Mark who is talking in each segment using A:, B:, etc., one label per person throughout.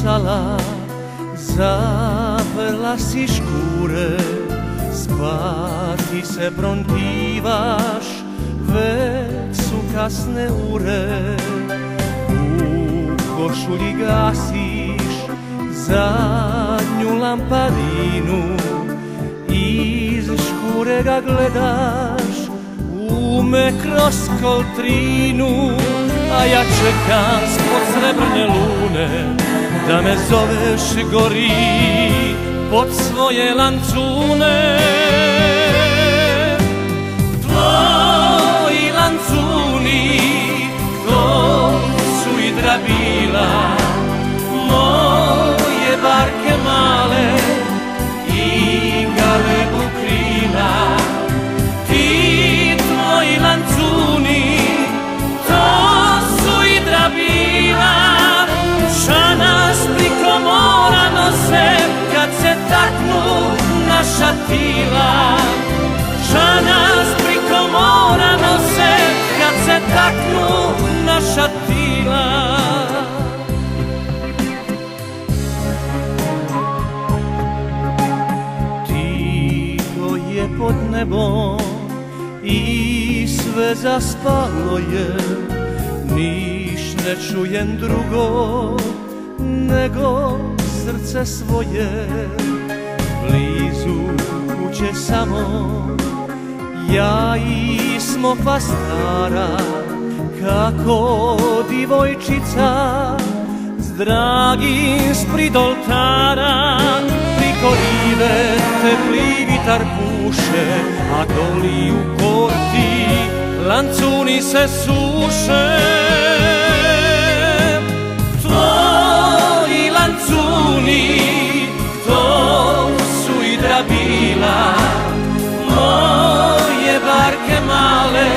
A: pucala, zaprla si škure, spati se prontivaš, već su kasne ure. U košulji gasiš zadnju lampadinu, iz škure ga gledaš u me kroz koltrinu. A ja čekam spod srebrne lune da me zoveš gori pod svoje lancune. Tvoji lancuni, to su i drabila, moje barke male i galebu krila. Ti tvoji lancuni, priko mora nose kad se taknu naša tila. Ža nas priko mora nose kad se taknu naša tila. Tiho je pod nebom i sve zaspalo je, niš ne čujem drugo nego srce svoje. Blizu kuće samo ja i smokva stara, kako divojčica s dragim sprid oltara. Priko rive tepli vitar puše, a doli u korti lancuni se suše. Tvoji lancuni, to su i drabila, moje barke male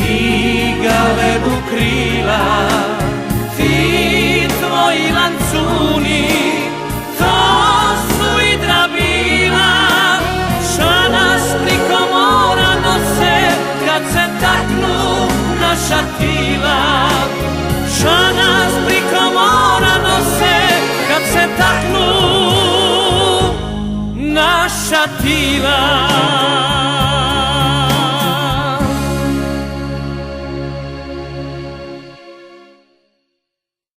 A: i galebu krila. Ti tvoji lancuni, to su i drabila, ža nas priko mora nose kad se taknu naša tila.